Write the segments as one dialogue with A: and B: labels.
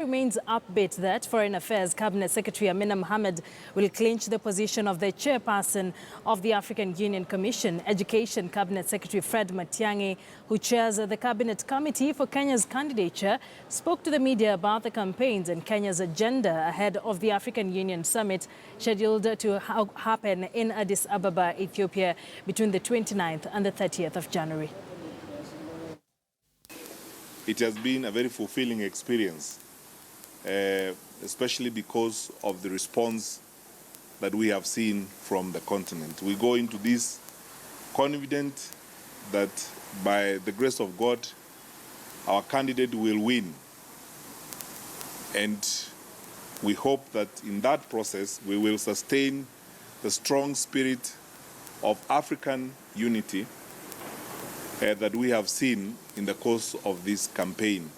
A: remains upbeat that Foreign Affairs Cabinet Secretary Amina Mohamed will clinch the position of the chairperson of the African Union Commission. Education Cabinet Secretary Fred Matiangi, who chairs the Cabinet Committee for Kenya's candidature, spoke to the media about the campaigns and Kenya's agenda ahead of the African Union Summit scheduled to happen in Addis Ababa, Ethiopia between the 29th and the 30th of January.
B: It has been a very fulfilling experience, especially because of the response that we have seen from the continent. We go into this confident that by the grace of God, our candidate will win. And we hope that in that process, we will sustain the strong spirit of African unity that we have seen in the course of this campaign.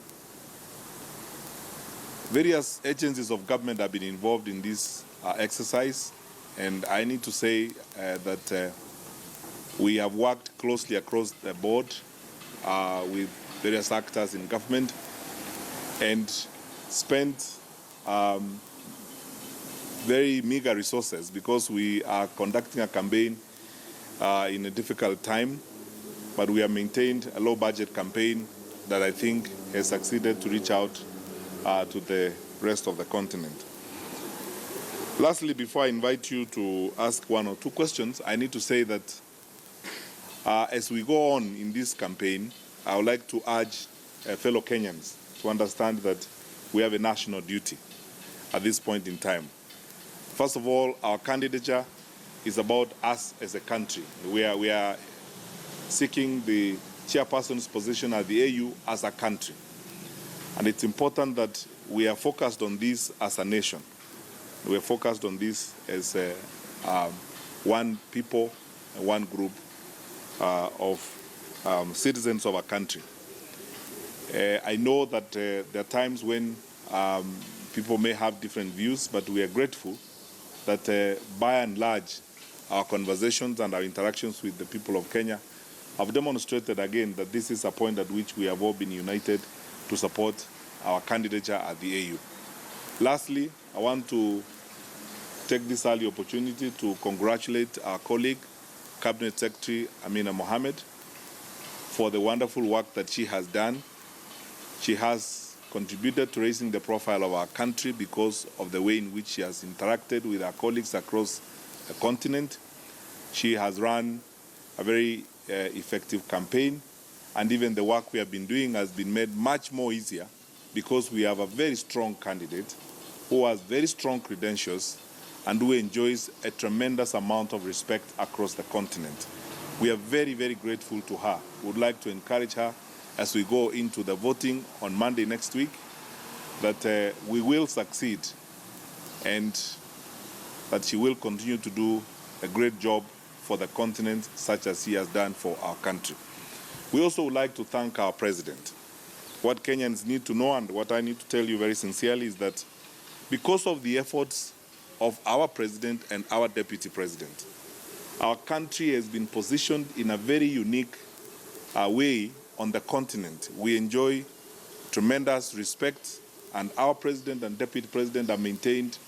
B: Various agencies of government have been involved in this exercise, and I need to say that we have worked closely across the board with various actors in government and spent very meager resources because we are conducting a campaign in a difficult time. But we have maintained a low-budget campaign that I think has succeeded to reach out to the rest of the continent. Lastly, before I invite you to ask one or two questions, I need to say that as we go on in this campaign, I would like to urge fellow Kenyans to understand that we have a national duty at this point in time. First of all, our candidature is about us as a country. We are seeking the chairperson's position at the AU as a country. And it's important that we are focused on this as a nation. We are focused on this as one people, one group of citizens of a country. I know that there are times when people may have different views, but we are grateful that by and large, our conversations and our interactions with the people of Kenya have demonstrated again that this is a point at which we have all been united to support our candidature at the AU. Lastly, I want to take this early opportunity to congratulate our colleague, Cabinet Secretary Amina Mohamed, for the wonderful work that she has done. She has contributed to raising the profile of our country because of the way in which she has interacted with our colleagues across the continent. She has run a very effective campaign, and even the work we have been doing has been made much more easier because we have a very strong candidate who has very strong credentials and who enjoys a tremendous amount of respect across the continent. We are very, very grateful to her. We would like to encourage her as we go into the voting on Monday next week that we will succeed and that she will continue to do a great job for the continent, such as he has done for our country. We also would like to thank our president. What Kenyans need to know, and what I need to tell you very sincerely, is that because of the efforts of our president and our deputy president, our country has been positioned in a very unique way on the continent. We enjoy tremendous respect, and our president and deputy president have maintained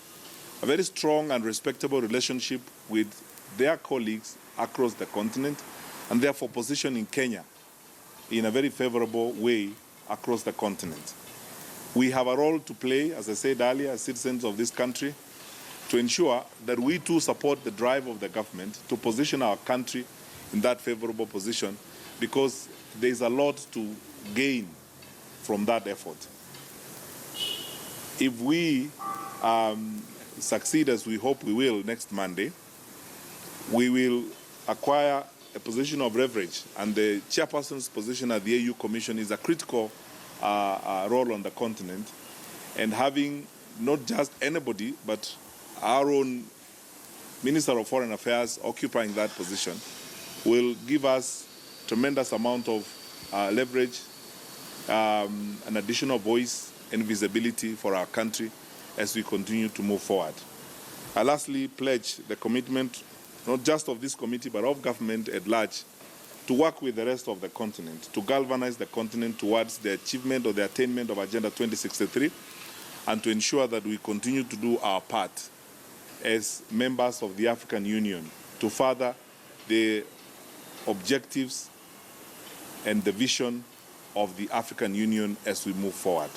B: a very strong and respectable relationship with their colleagues across the continent, and therefore positioning Kenya in a very favorable way across the continent. We have a role to play, as I said earlier, as citizens of this country, to ensure that we too support the drive of the government to position our country in that favorable position, because there is a lot to gain from that effort. If we succeed, as we hope we will next Monday, we will acquire a position of leverage, and the chairperson's position at the AU Commission is a critical role on the continent, and having not just anybody, but our own Minister of Foreign Affairs occupying that position will give us tremendous amount of leverage, an additional voice and visibility for our country as we continue to move forward. I lastly pledge the commitment, not just of this committee, but of government at large, to work with the rest of the continent, to galvanize the continent towards the achievement or the attainment of Agenda 2063, and to ensure that we continue to do our part as members of the African Union to further the objectives and the vision of the African Union as we move forward.